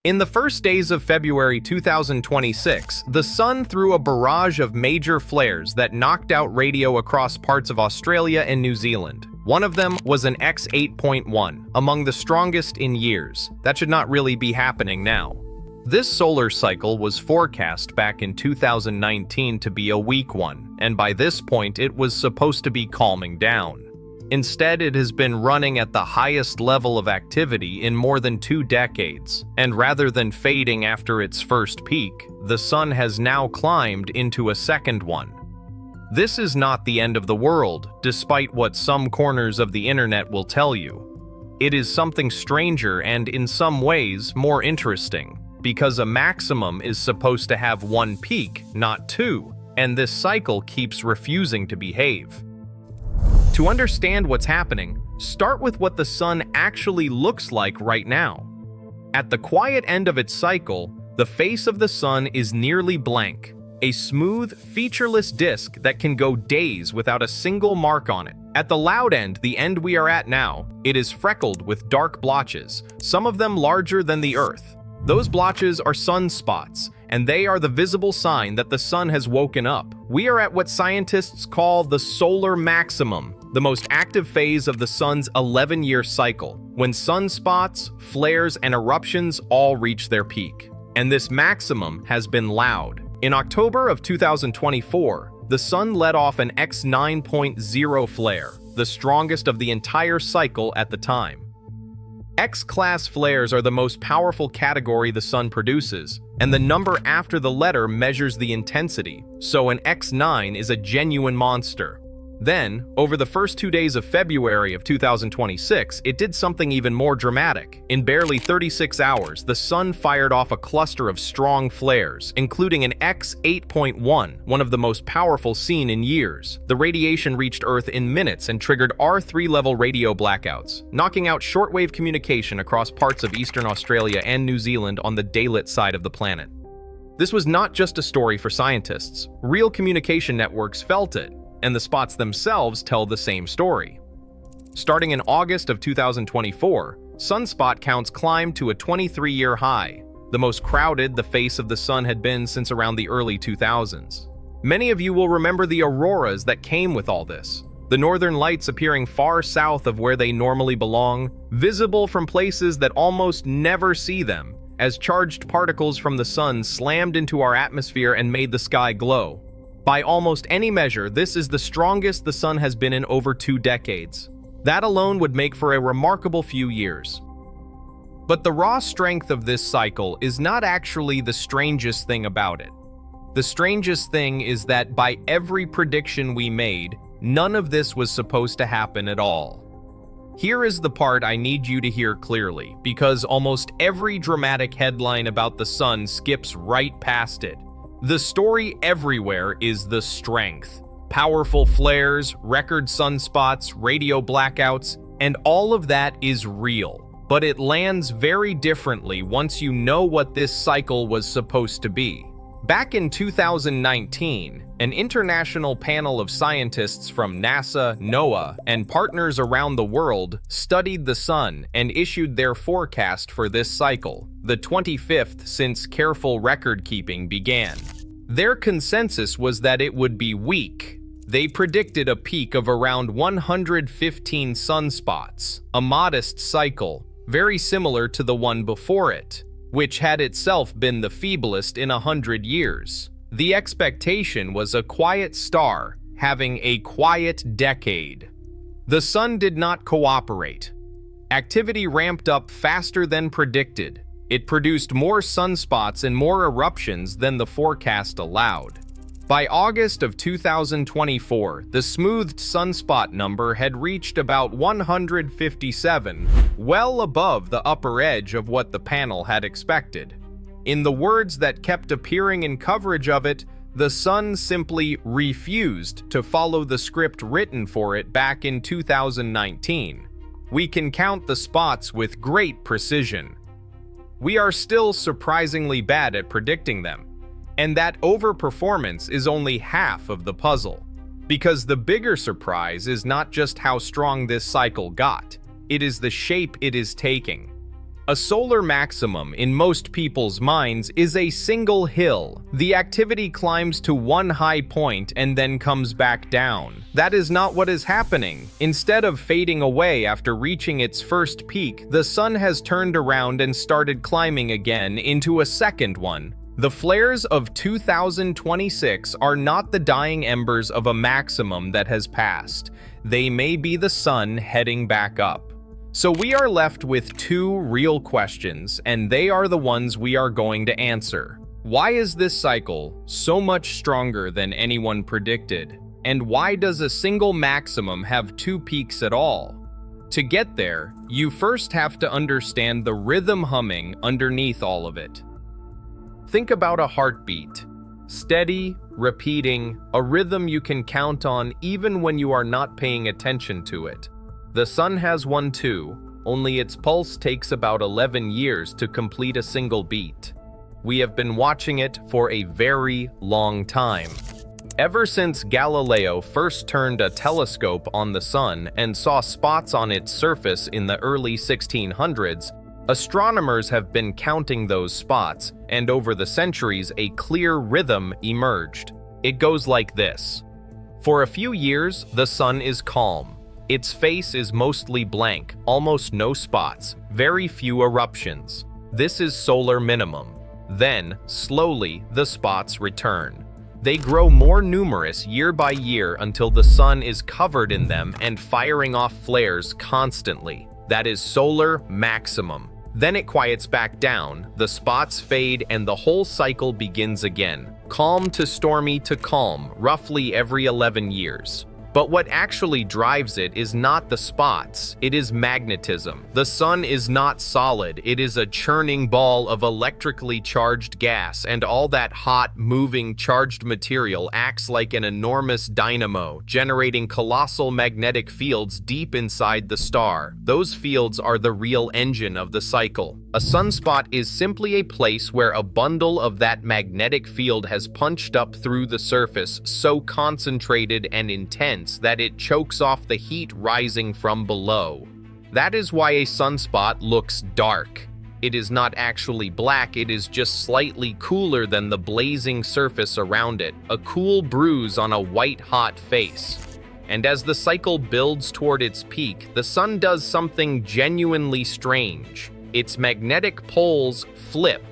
In the first days of February 2026, the Sun threw a barrage of major flares that knocked out radio across parts of Australia and New Zealand. One of them was an X8.1, among the strongest in years. That should not really be happening now. This solar cycle was forecast back in 2019 to be a weak one, and by this point it was supposed to be calming down. Instead, it has been running at the highest level of activity in more than 2 decades, and rather than fading after its first peak, the Sun has now climbed into a second one. This is not the end of the world, despite what some corners of the internet will tell you. It is something stranger and, in some ways, more interesting, because a maximum is supposed to have 1 peak, not 2, and this cycle keeps refusing to behave. To understand what's happening, start with what the Sun actually looks like right now. At the quiet end of its cycle, the face of the Sun is nearly blank, a smooth, featureless disk that can go days without a single mark on it. At the loud end, the end we are at now, it is freckled with dark blotches, some of them larger than the Earth. Those blotches are sunspots, and they are the visible sign that the Sun has woken up. We are at what scientists call the solar maximum, the most active phase of the Sun's 11-year cycle, when sunspots, flares, and eruptions all reach their peak. And this maximum has been loud. In October of 2024, the Sun let off an X9.0 flare, the strongest of the entire cycle at the time. X-class flares are the most powerful category the Sun produces, and the number after the letter measures the intensity, so an X9 is a genuine monster. Then, over the first 2 days of February of 2026, it did something even more dramatic. In barely 36 hours, the Sun fired off a cluster of strong flares, including an X8.1, one of the most powerful seen in years. The radiation reached Earth in minutes and triggered R3-level radio blackouts, knocking out shortwave communication across parts of eastern Australia and New Zealand on the daylit side of the planet. This was not just a story for scientists. Real communication networks felt it, and the spots themselves tell the same story. Starting in August of 2024, sunspot counts climbed to a 23-year high, the most crowded the face of the Sun had been since around the early 2000s. Many of you will remember the auroras that came with all this, the northern lights appearing far south of where they normally belong, visible from places that almost never see them, as charged particles from the Sun slammed into our atmosphere and made the sky glow. By almost any measure, this is the strongest the Sun has been in over 2 decades. That alone would make for a remarkable few years. But the raw strength of this cycle is not actually the strangest thing about it. The strangest thing is that by every prediction we made, none of this was supposed to happen at all. Here is the part I need you to hear clearly, because almost every dramatic headline about the Sun skips right past it. The story everywhere is the strength. Powerful flares, record sunspots, radio blackouts, and all of that is real. But it lands very differently once you know what this cycle was supposed to be. Back in 2019, an international panel of scientists from NASA, NOAA, and partners around the world studied the Sun and issued their forecast for this cycle, the 25th since careful record-keeping began. Their consensus was that it would be weak. They predicted a peak of around 115 sunspots, a modest cycle, very similar to the one before it, which had itself been the feeblest in 100 years. The expectation was a quiet star having a quiet decade. The Sun did not cooperate. Activity ramped up faster than predicted. It produced more sunspots and more eruptions than the forecast allowed. By August of 2024, the smoothed sunspot number had reached about 157, well above the upper edge of what the panel had expected. In the words that kept appearing in coverage of it, the Sun simply refused to follow the script written for it back in 2019. We can count the spots with great precision. We are still surprisingly bad at predicting them. And that overperformance is only half of the puzzle. Because the bigger surprise is not just how strong this cycle got, it is the shape it is taking. A solar maximum in most people's minds is a single hill. The activity climbs to one high point and then comes back down. That is not what is happening. Instead of fading away after reaching its first peak, the sun has turned around and started climbing again into a second one. The flares of 2026 are not the dying embers of a maximum that has passed. They may be the sun heading back up. So we are left with two real questions, and they are the ones we are going to answer. Why is this cycle so much stronger than anyone predicted? And why does a single maximum have two peaks at all? To get there, you first have to understand the rhythm humming underneath all of it. Think about a heartbeat. Steady, repeating, a rhythm you can count on even when you are not paying attention to it. The sun has one too, only its pulse takes about 11 years to complete a single beat. We have been watching it for a very long time. Ever since Galileo first turned a telescope on the sun and saw spots on its surface in the early 1600s, astronomers have been counting those spots, and over the centuries a clear rhythm emerged. It goes like this. For a few years, the sun is calm. Its face is mostly blank, almost no spots, very few eruptions. This is solar minimum. Then, slowly, the spots return. They grow more numerous year by year until the sun is covered in them and firing off flares constantly. That is solar maximum. Then it quiets back down, the spots fade, and the whole cycle begins again. Calm to stormy to calm, roughly every 11 years. But what actually drives it is not the spots, it is magnetism. The sun is not solid, it is a churning ball of electrically charged gas, and all that hot, moving, charged material acts like an enormous dynamo, generating colossal magnetic fields deep inside the star. Those fields are the real engine of the cycle. A sunspot is simply a place where a bundle of that magnetic field has punched up through the surface so concentrated and intense that it chokes off the heat rising from below. That is why a sunspot looks dark. It is not actually black, it is just slightly cooler than the blazing surface around it, a cool bruise on a white-hot face. And as the cycle builds toward its peak, the sun does something genuinely strange. Its magnetic poles flip.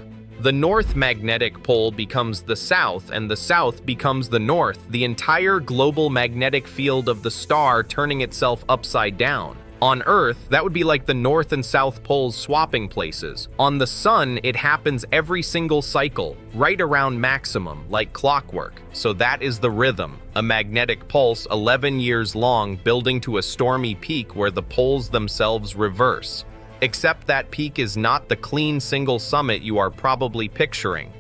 The north magnetic pole becomes the south, and the south becomes the north, the entire global magnetic field of the star turning itself upside down. On Earth, that would be like the north and south poles swapping places. On the sun, it happens every single cycle, right around maximum, like clockwork. So that is the rhythm, a magnetic pulse 11 years long building to a stormy peak where the poles themselves reverse. Except that peak is not the clean single summit you are probably picturing.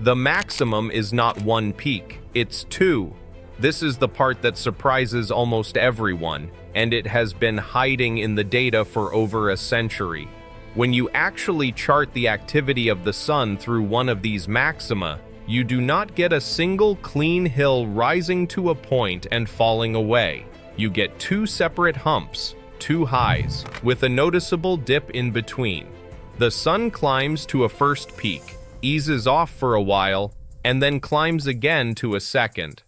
The maximum is not one peak, it's two. This is the part that surprises almost everyone, and it has been hiding in the data for over a century. When you actually chart the activity of the sun through one of these maxima, you do not get a single clean hill rising to a point and falling away. You get two separate humps, two highs, with a noticeable dip in between. The sun climbs to a first peak, eases off for a while, and then climbs again to a second.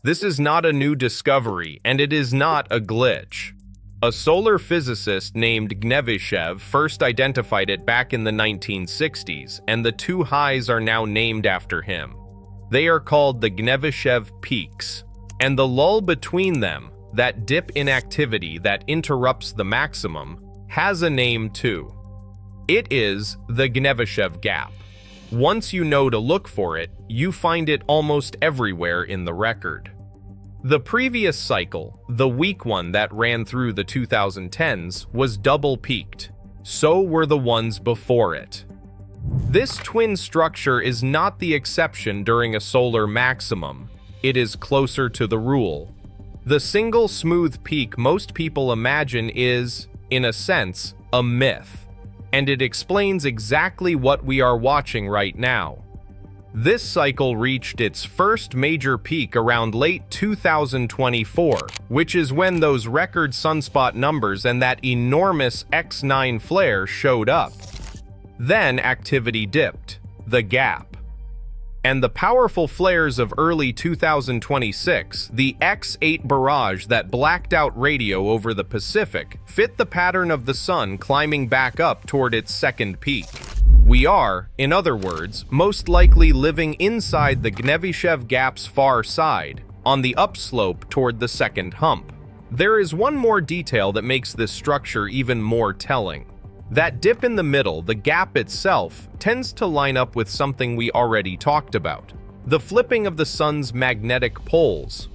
This is not a new discovery, and it is not a glitch. A solar physicist named Gnevyshev first identified it back in the 1960s, and the two highs are now named after him. They are called the Gnevyshev peaks, and the lull between them, that dip in activity that interrupts the maximum, has a name too. It is the Gnevyshev gap. Once you know to look for it, you find it almost everywhere in the record. The previous cycle, the weak one that ran through the 2010s, was double-peaked. So were the ones before it. This twin structure is not the exception during a solar maximum. It is closer to the rule. The single smooth peak most people imagine is, in a sense, a myth, and it explains exactly what we are watching right now. This cycle reached its first major peak around late 2024, which is when those record sunspot numbers and that enormous X9 flare showed up. Then activity dipped, the gap. And the powerful flares of early 2026, the X8 barrage that blacked out radio over the Pacific, fit the pattern of the sun climbing back up toward its second peak. We are, in other words, most likely living inside the Gnevyshev gap's far side, on the upslope toward the second hump. There is one more detail that makes this structure even more telling. That dip in the middle, the gap itself, tends to line up with something we already talked about: the flipping of the sun's magnetic poles.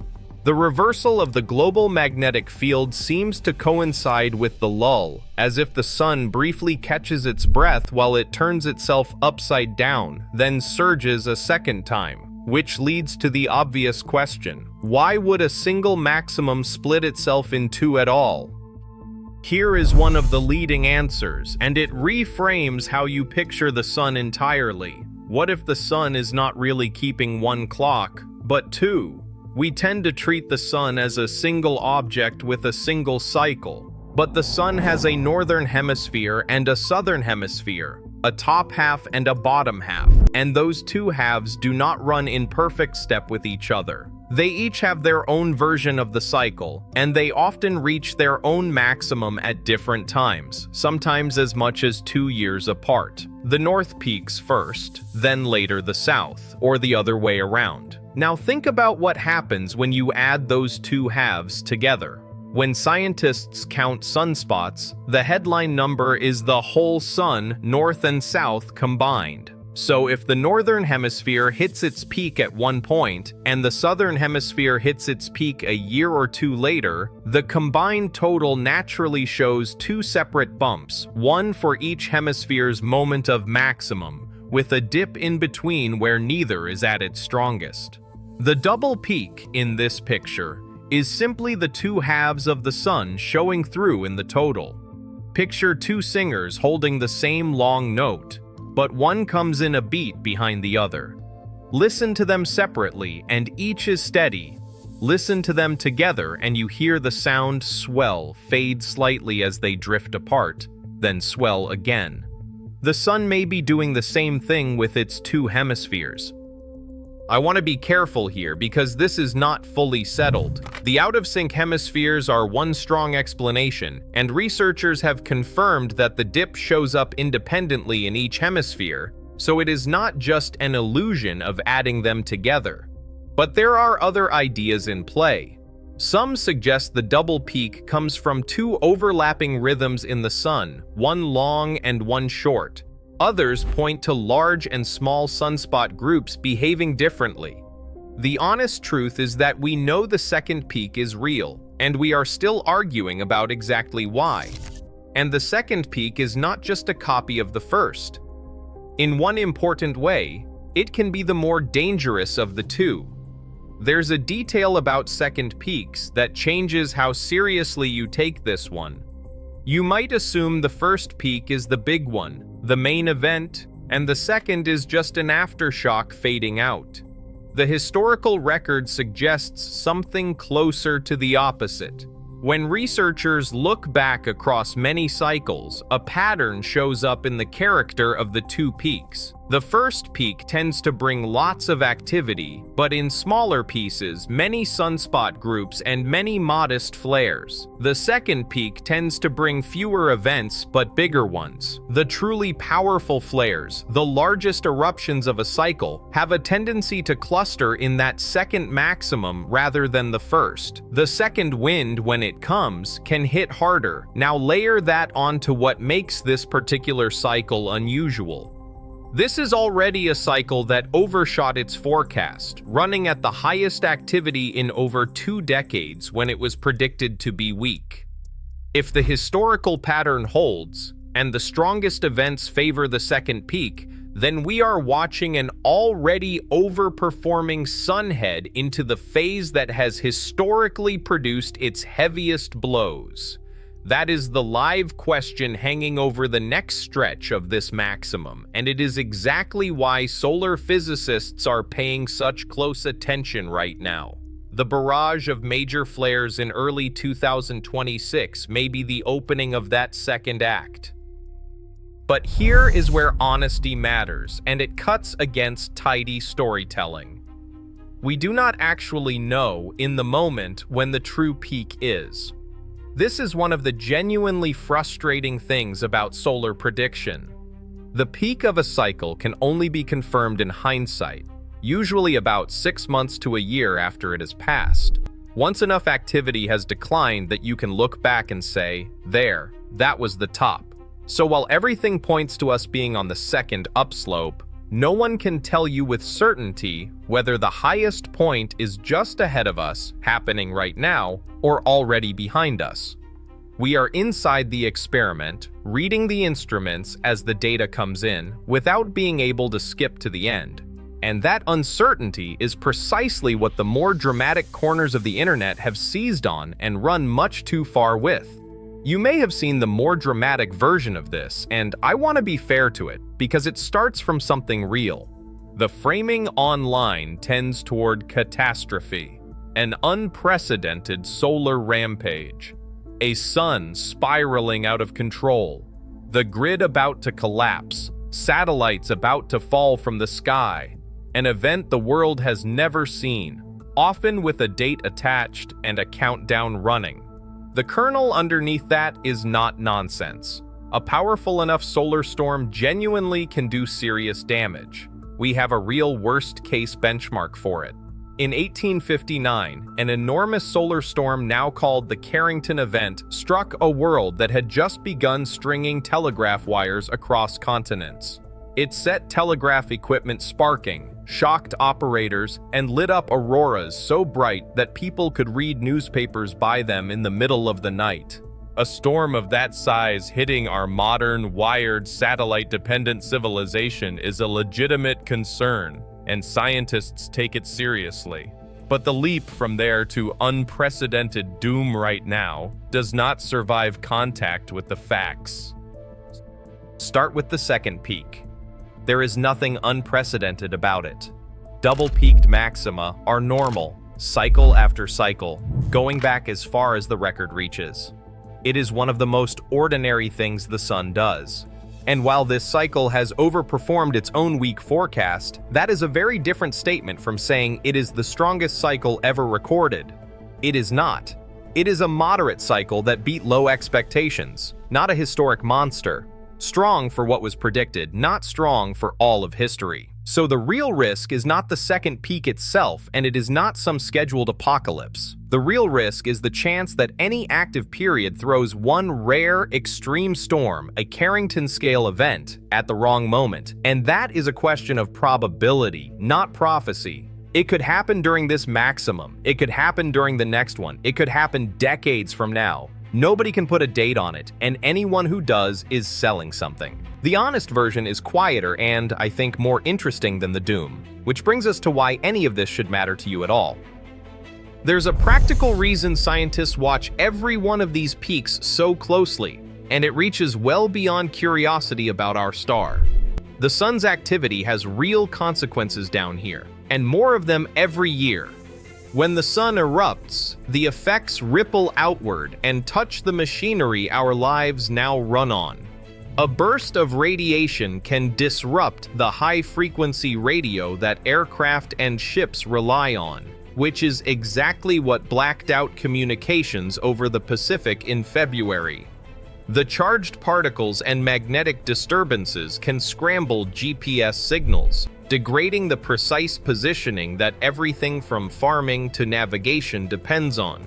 The reversal of the global magnetic field seems to coincide with the lull, as if the sun briefly catches its breath while it turns itself upside down, then surges a second time, which leads to the obvious question: why would a single maximum split itself in two at all? Here is one of the leading answers, and it reframes how you picture the sun entirely. What if the sun is not really keeping one clock, but two? We tend to treat the sun as a single object with a single cycle, but the sun has a northern hemisphere and a southern hemisphere, a top half and a bottom half, and those two halves do not run in perfect step with each other. They each have their own version of the cycle, and they often reach their own maximum at different times, sometimes as much as 2 years apart. The north peaks first, then later the south, or the other way around. Now think about what happens when you add those two halves together. When scientists count sunspots, the headline number is the whole sun, north and south combined. So if the northern hemisphere hits its peak at one point, and the southern hemisphere hits its peak a year or two later, the combined total naturally shows two separate bumps, one for each hemisphere's moment of maximum, with a dip in between where neither is at its strongest. The double peak in this picture is simply the two halves of the sun showing through in the total. Picture two singers holding the same long note, but one comes in a beat behind the other. Listen to them separately and each is steady. Listen to them together and you hear the sound swell, fade slightly as they drift apart, then swell again. The sun may be doing the same thing with its two hemispheres. I want to be careful here because this is not fully settled. The out-of-sync hemispheres are one strong explanation, and researchers have confirmed that the dip shows up independently in each hemisphere, so it is not just an illusion of adding them together. But there are other ideas in play. Some suggest the double peak comes from two overlapping rhythms in the sun, one long and one short. Others point to large and small sunspot groups behaving differently. The honest truth is that we know the second peak is real, and we are still arguing about exactly why. And the second peak is not just a copy of the first. In one important way, it can be the more dangerous of the two. There's a detail about second peaks that changes how seriously you take this one. You might assume the first peak is the big one, the main event, and the second is just an aftershock fading out. The historical record suggests something closer to the opposite. When researchers look back across many cycles, a pattern shows up in the character of the two peaks. The first peak tends to bring lots of activity, but in smaller pieces, many sunspot groups and many modest flares. The second peak tends to bring fewer events, but bigger ones. The truly powerful flares, the largest eruptions of a cycle, have a tendency to cluster in that second maximum rather than the first. The second wind, when it comes, can hit harder. Now layer that onto what makes this particular cycle unusual. This is already a cycle that overshot its forecast, running at the highest activity in over 2 decades when it was predicted to be weak. If the historical pattern holds, and the strongest events favor the second peak, then we are watching an already overperforming sun head into the phase that has historically produced its heaviest blows. That is the live question hanging over the next stretch of this maximum, and it is exactly why solar physicists are paying such close attention right now. The barrage of major flares in early 2026 may be the opening of that second act. But here is where honesty matters, and it cuts against tidy storytelling. We do not actually know in the moment when the true peak is. This is one of the genuinely frustrating things about solar prediction. The peak of a cycle can only be confirmed in hindsight, usually about 6 months to a year after it has passed. Once enough activity has declined that you can look back and say, there, that was the top. So while everything points to us being on the second upslope, no one can tell you with certainty whether the highest point is just ahead of us, happening right now, or already behind us. We are inside the experiment, reading the instruments as the data comes in, without being able to skip to the end. And that uncertainty is precisely what the more dramatic corners of the internet have seized on and run much too far with. You may have seen the more dramatic version of this, and I want to be fair to it, because it starts from something real. The framing online tends toward catastrophe, an unprecedented solar rampage, a sun spiraling out of control, the grid about to collapse, satellites about to fall from the sky, an event the world has never seen, often with a date attached and a countdown running. The kernel underneath that is not nonsense. A powerful enough solar storm genuinely can do serious damage. We have a real worst-case benchmark for it. In 1859, an enormous solar storm now called the Carrington event struck a world that had just begun stringing telegraph wires across continents. It set telegraph equipment sparking, shocked operators, and lit up auroras so bright that people could read newspapers by them in the middle of the night. A storm of that size hitting our modern, wired, satellite-dependent civilization is a legitimate concern, and scientists take it seriously. But the leap from there to unprecedented doom right now does not survive contact with the facts. Start with the second peak. There is nothing unprecedented about it. Double-peaked maxima are normal, cycle after cycle, going back as far as the record reaches. It is one of the most ordinary things the sun does. And while this cycle has overperformed its own weak forecast, that is a very different statement from saying it is the strongest cycle ever recorded. It is not. It is a moderate cycle that beat low expectations, not a historic monster. Strong for what was predicted, not strong for all of history. So the real risk is not the second peak itself, and it is not some scheduled apocalypse. The real risk is the chance that any active period throws one rare, extreme storm, a Carrington-scale event, at the wrong moment. And that is a question of probability, not prophecy. It could happen during this maximum. It could happen during the next one. It could happen decades from now. Nobody can put a date on it, and anyone who does is selling something. The honest version is quieter and, I think, more interesting than the doom, which brings us to why any of this should matter to you at all. There's a practical reason scientists watch every one of these peaks so closely, and it reaches well beyond curiosity about our star. The sun's activity has real consequences down here, and more of them every year. When the sun erupts, the effects ripple outward and touch the machinery our lives now run on. A burst of radiation can disrupt the high-frequency radio that aircraft and ships rely on, which is exactly what blacked out communications over the Pacific in February. The charged particles and magnetic disturbances can scramble GPS signals, degrading the precise positioning that everything from farming to navigation depends on.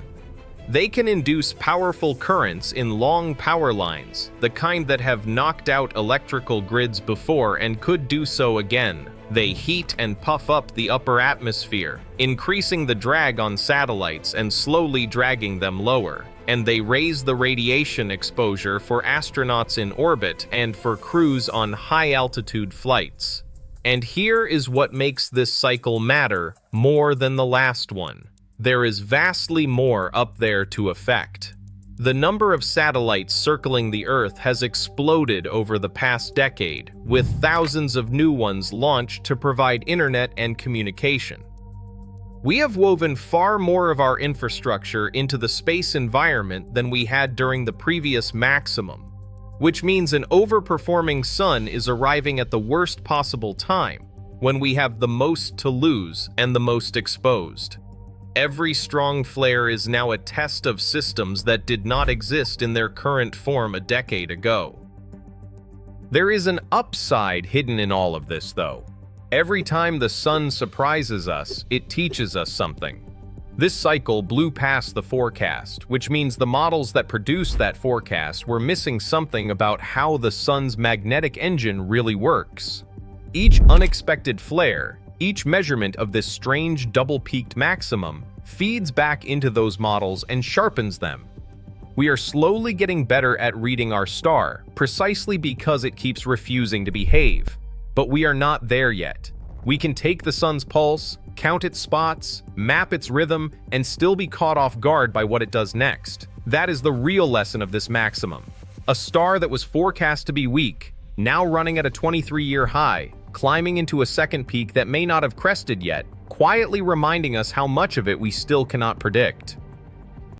They can induce powerful currents in long power lines, the kind that have knocked out electrical grids before and could do so again. They heat and puff up the upper atmosphere, increasing the drag on satellites and slowly dragging them lower. And they raise the radiation exposure for astronauts in orbit and for crews on high-altitude flights. And here is what makes this cycle matter more than the last one. There is vastly more up there to affect. The number of satellites circling the Earth has exploded over the past decade, with thousands of new ones launched to provide internet and communication. We have woven far more of our infrastructure into the space environment than we had during the previous maximum, which means an overperforming sun is arriving at the worst possible time, when we have the most to lose and the most exposed. Every strong flare is now a test of systems that did not exist in their current form a decade ago. There is an upside hidden in all of this, though. Every time the sun surprises us, it teaches us something. This cycle blew past the forecast, which means the models that produced that forecast were missing something about how the sun's magnetic engine really works. Each unexpected flare, each measurement of this strange double-peaked maximum, feeds back into those models and sharpens them. We are slowly getting better at reading our star, precisely because it keeps refusing to behave. But we are not there yet. We can take the sun's pulse, count its spots, map its rhythm, and still be caught off guard by what it does next. That is the real lesson of this maximum. A star that was forecast to be weak, now running at a 23-year high, climbing into a second peak that may not have crested yet, quietly reminding us how much of it we still cannot predict.